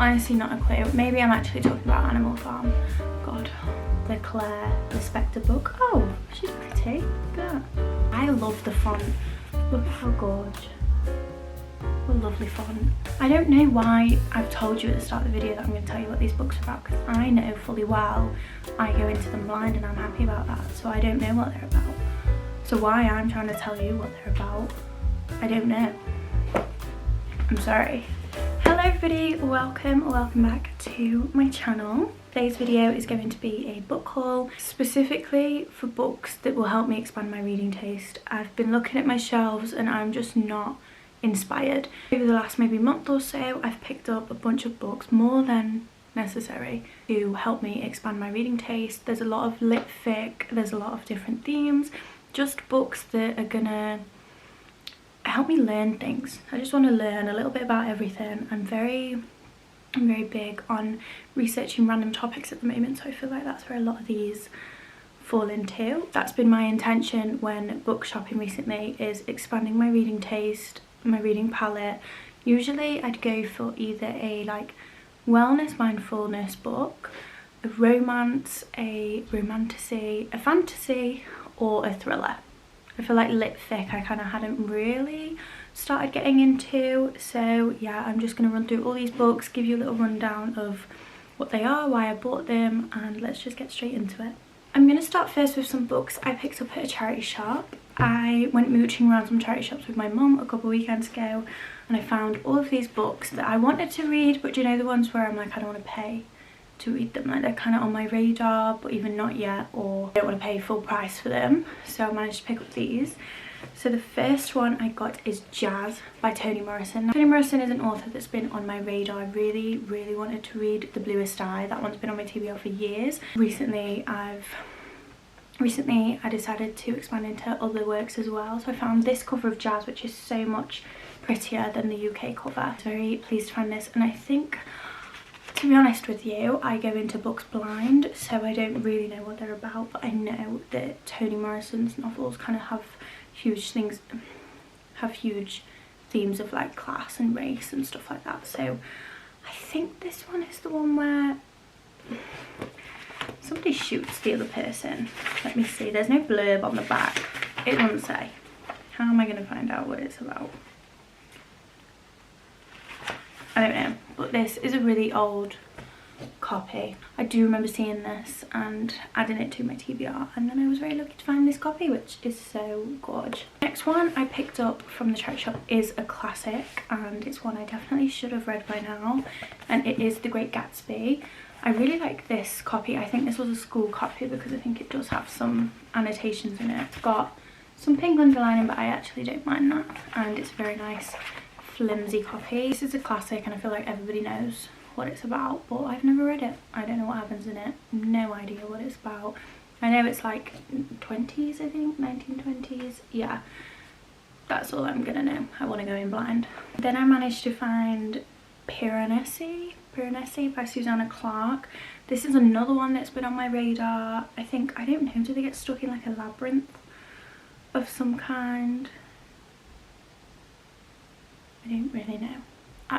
Honestly, not a clue. Maybe I'm actually talking about Animal Farm. God, the Claire Lispector book. Oh, she's pretty. Look at that. I love the font. Look at how gorgeous. What a lovely font. I don't know why I've told you at the start of the video that I'm going to tell you what these books are about, because I know fully well I go into them blind and I'm happy about that, so I don't know what they're about. So why I'm trying to tell you what they're about, I don't know. I'm sorry. Hello everybody, welcome back to my channel. Today's video is going to be a book haul, specifically for books that will help me expand my reading taste. I've been looking at my shelves and I'm just not inspired. Over the last maybe month or so, I've picked up a bunch of books, more than necessary, to help me expand my reading taste. There's a lot of lit fic, there's a lot of different themes, just books that are gonna help me learn things. I just want to learn a little bit about everything. I'm very big on researching random topics at the moment, so I feel like that's where a lot of these fall into. That's been my intention when book shopping recently, is expanding my reading taste, my reading palette. Usually I'd go for either a like wellness mindfulness book, a romance, a romantasy, a fantasy, or a thriller. I feel like lit fic I kind of hadn't really started getting into, so yeah, I'm just going to run through all these books, give you a little rundown of what they are, why I bought them, and let's just get straight into it. I'm going to start first with some books I picked up at a charity shop. I went mooching around some charity shops with my mum a couple of weekends ago, and I found all of these books that I wanted to read, but you know, the ones where I'm like, I don't want to pay to read them, like they're kind of on my radar but even not yet, or I don't want to pay full price for them, so I managed to pick up these. So the first one I got is Jazz by Toni Morrison. Toni Morrison is an author that's been on my radar. I really wanted to read The Bluest Eye. That one's been on my TBR for years. Recently I decided to expand into other works as well, so I found this cover of Jazz, which is so much prettier than the UK cover. I was very pleased to find this, and I think, to be honest with you, I go into books blind, so I don't really know what they're about, but I know that Toni Morrison's novels kind of have huge themes of like class and race and stuff like that. So I think this one is the one where somebody shoots the other person. Let me see, there's no blurb on the back, it doesn't say. How am I going to find out what it's about? I don't know, but this is a really old copy. I do remember seeing this and adding it to my TBR, and then I was very lucky to find this copy, which is so gorgeous. Next one I picked up from the charity shop is a classic, and it's one I definitely should have read by now, and it is The Great Gatsby. I really like this copy. I think this was a school copy because I think it does have some annotations in it. It's got some pink underlining, but I actually don't mind that, and it's a very nice flimsy copy. This is a classic and I feel like everybody knows what it's about, but I've never read it. I don't know what happens in it. No idea what it's about. I know it's like 20s, I think, 1920s. Yeah, that's all I'm gonna know. I want to go in blind. Then I managed to find Piranesi by Susanna Clarke. This is another one that's been on my radar. I think, I don't know, do they get stuck in like a labyrinth of some kind? I don't really know.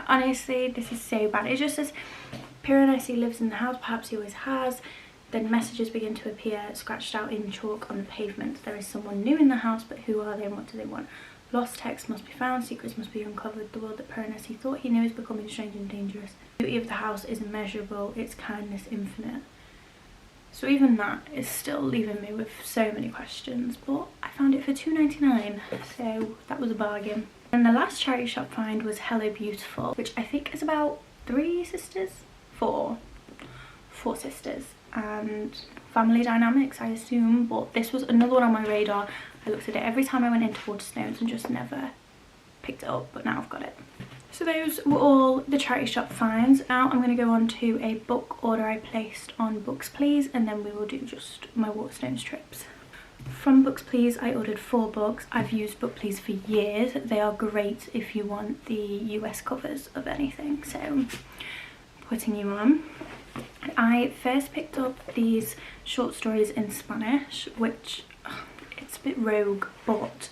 Honestly, this is so bad. It just says Piranesi lives in the house, perhaps he always has. Then messages begin to appear scratched out in chalk on the pavement. There is someone new in the house, but who are they and what do they want? Lost texts must be found, secrets must be uncovered. The world that Piranesi thought he knew is becoming strange and dangerous. The beauty of the house is immeasurable, its kindness infinite. So even that is still leaving me with so many questions, but I found it for £2.99, so that was a bargain. And the last charity shop find was Hello Beautiful, which I think is about four sisters and family dynamics, I assume, but this was another one on my radar. I looked at it every time I went into Waterstones and just never picked it up, but now I've got it. So those were all the charity shop finds. Now I'm going to go on to a book order I placed on Books Please, and then we will do just my Waterstones trips. From Books Please I ordered 4 books. I've used Book Please for years. They are great if you want the US covers of anything, so putting you on. I first picked up these short stories in Spanish, which it's a bit rogue, but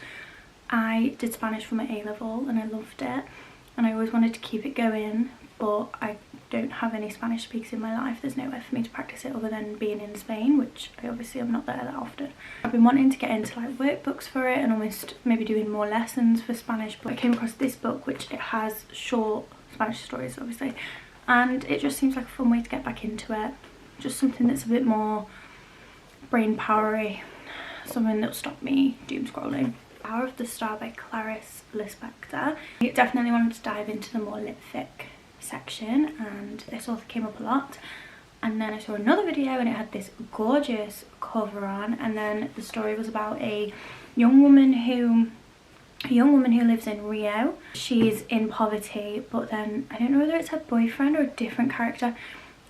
I did Spanish for my A-level and I loved it, and I always wanted to keep it going, but I don't have any Spanish speakers in my life. There's nowhere for me to practice it other than being in Spain, which I obviously am not there that often. I've been wanting to get into like workbooks for it and almost maybe doing more lessons for Spanish, but I came across this book which it has short Spanish stories obviously, and it just seems like a fun way to get back into it. Just something that's a bit more brain powery, something that'll stop me doom scrolling. Hour of the Star by Clarice Lispector. I definitely wanted to dive into the more lit fic section, and this author came up a lot, and then I saw another video and it had this gorgeous cover on, and then the story was about a young woman who lives in Rio. She's in poverty, but then I don't know whether it's her boyfriend or a different character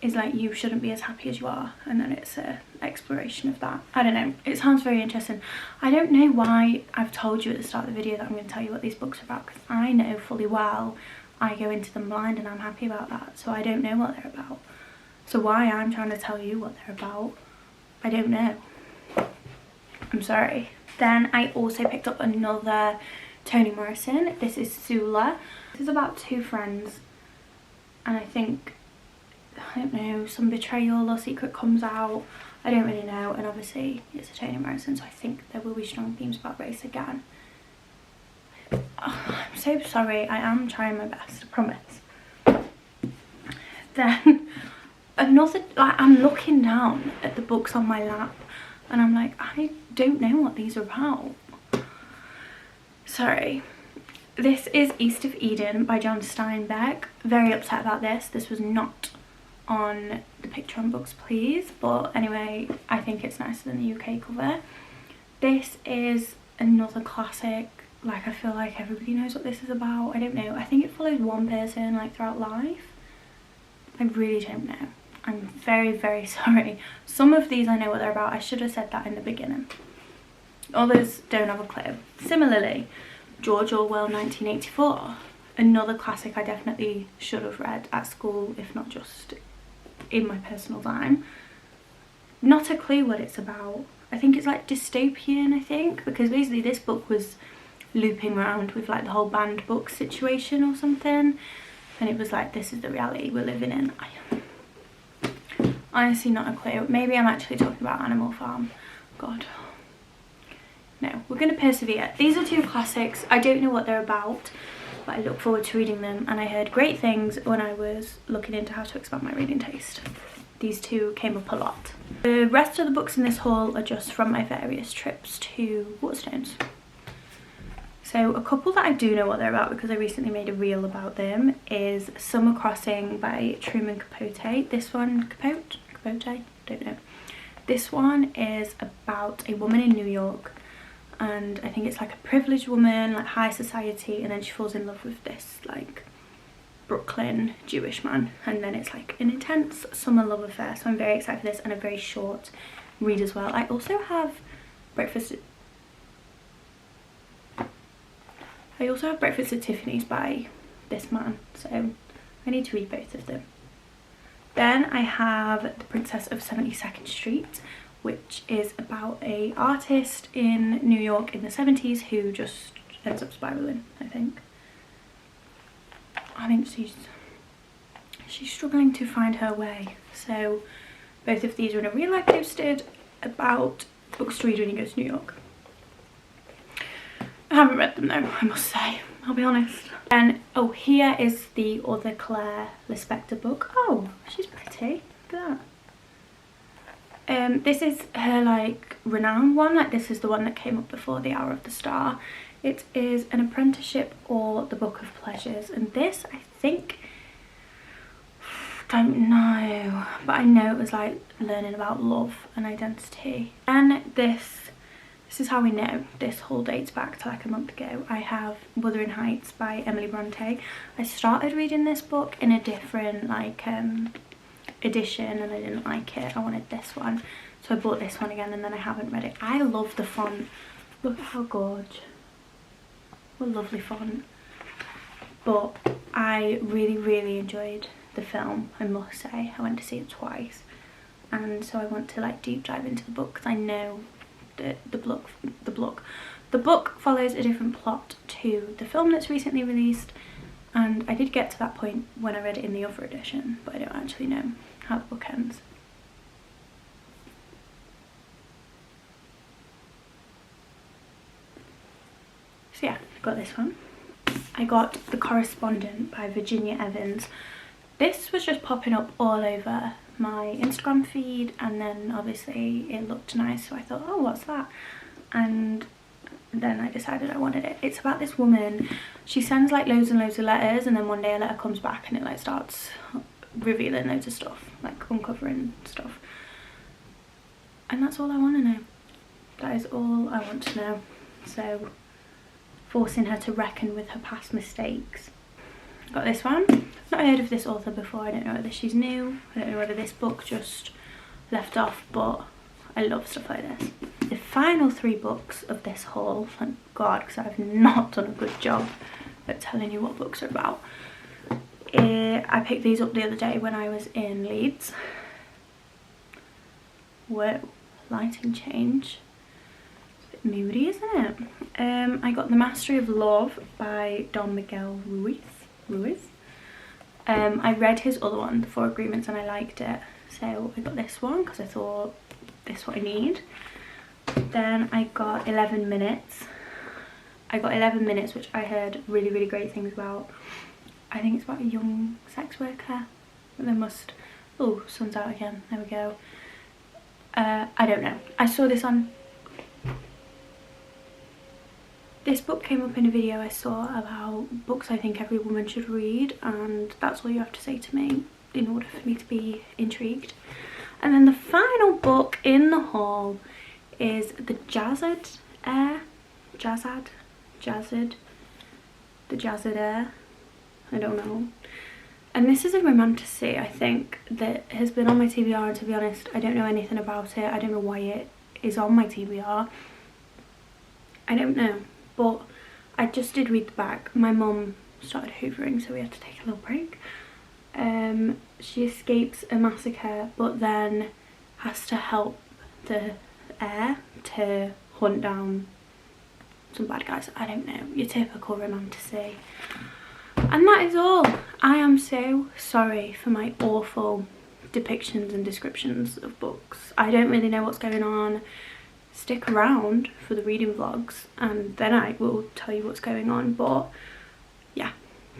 is like, you shouldn't be as happy as you are, and then it's a exploration of that. I don't know, it sounds very interesting. I don't know why I've told you at the start of the video that I'm going to tell you what these books are about, because I know fully well I go into them blind and I'm happy about that, so I don't know what they're about. So why I'm trying to tell you what they're about, I don't know. I'm sorry. Then I also picked up another Toni Morrison. This is Sula. This is about two friends, and I think, I don't know, some betrayal or secret comes out. I don't really know, and obviously it's a Toni Morrison, so I think there will be strong themes about race again. Oh, I'm so sorry, I am trying my best, I promise. Then another, like, I'm looking down at the books on my lap and I'm like, I don't know what these are about. Sorry. This is East of Eden by John Steinbeck. Very upset about this. This was not on the picture on Books Please, but anyway, I think it's nicer than the UK cover. This is another classic. Like, I feel like everybody knows what this is about. I don't know. I think it follows one person like throughout life. I really don't know. I'm very, very sorry. Some of these I know what they're about. I should have said that in the beginning. Others don't have a clue. Similarly, George Orwell 1984. Another classic I definitely should have read at school, if not just in my personal time. Not a clue what it's about. I think it's like dystopian, I think, because basically this book was looping around with like the whole banned book situation or something, and it was like, this is the reality we're living in. Honestly, not a clue. Maybe I'm actually talking about Animal Farm. God. No, we're going to persevere. These are two classics. I don't know what they're about, but I look forward to reading them, and I heard great things when I was looking into how to expand my reading taste. These two came up a lot. The rest of the books in this haul are just from my various trips to Waterstones. So a couple that I do know what they're about because I recently made a reel about them is Summer Crossing by Truman Capote. This one, Capote? Don't know. This one is about a woman in New York, and I think it's like a privileged woman, like high society, and then she falls in love with this like Brooklyn Jewish man, and then it's like an intense summer love affair. So I'm very excited for this, and a very short read as well. I also have Breakfast at Tiffany's by this man, so I need to read both of them. Then I have The Princess of 72nd Street, which is about a artist in New York in the 70s who just ends up spiraling, I think she's struggling to find her way. So both of these are in a real life posted about bookstore when he goes to New York. I haven't read them though, I must say, I'll be honest. And oh, here is the other Claire Lispector book. Oh, she's pretty, look at that. This is her like renowned one, like this is the one that came up before The Hour of the Star. It is An Apprenticeship or The Book of Pleasures, and this I think, don't know, but I know it was like learning about love and identity. And this is how we know this haul dates back to like a month ago. I have Wuthering Heights by Emily Bronte. I started reading this book in a different like edition and I didn't like it. I wanted this one, so I bought this one again, and then I haven't read it. I love the font. Look at how gorgeous. What a lovely font. But I really enjoyed the film, I must say. I went to see it twice, and so I want to like deep dive into the book because I know that the book follows a different plot to the film that's recently released, And I did get to that point when I read it in the other edition, but I don't actually know how the book ends. So yeah, I got this one. I got The Correspondent by Virginia Evans. This was just popping up all over my Instagram feed, and then obviously it looked nice, so I thought, oh, what's that? And then I decided I wanted it. It's about this woman. She sends like loads and loads of letters, and then one day a letter comes back and it like starts revealing loads of stuff, like uncovering stuff. And that's all I want to know. That is all I want to know. So, forcing her to reckon with her past mistakes. Got this one. I've not heard of this author before. I don't know whether she's new. I don't know whether this book just left off, but I love stuff like this. The final 3 books of this haul, thank God, because I've not done a good job at telling you what books are about. I picked these up the other day when I was in Leeds. Whoa, lighting change. It's a bit moody, isn't it? I got The Mastery of Love by Don Miguel Ruiz. I read his other one, The 4 Agreements, and I liked it. So I got this one because I thought this is what I need. Then I got 11 Minutes. I got 11 Minutes, which I heard really, really great things about. I think it's about a young sex worker. They must... Oh, sun's out again. There we go. I don't know. I saw this on... This book came up in a video I saw about books I think every woman should read, and that's all you have to say to me in order for me to be intrigued. And then the final book in the haul is The Jazzed Air. The Jazzed Air. I don't know. And this is a romantasy, I think, that has been on my TBR, and to be honest, I don't know anything about it. I don't know why it is on my TBR. I don't know. But I just did read the back. My mum started hoovering, so we had to take a little break. She escapes a massacre, but then has to help the heir to hunt down some bad guys. I don't know, your typical romantasy. And that is all. I am so sorry for my awful depictions and descriptions of books. I don't really know what's going on. Stick around for the reading vlogs and then I will tell you what's going on. But yeah,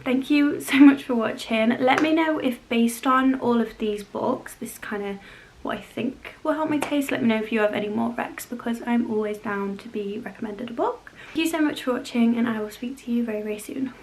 thank you so much for watching. Let me know if, based on all of these books, this is kind of what I think will help my taste. Let me know if you have any more recs, because I'm always down to be recommended a book. Thank you so much for watching, and I will speak to you very, very soon.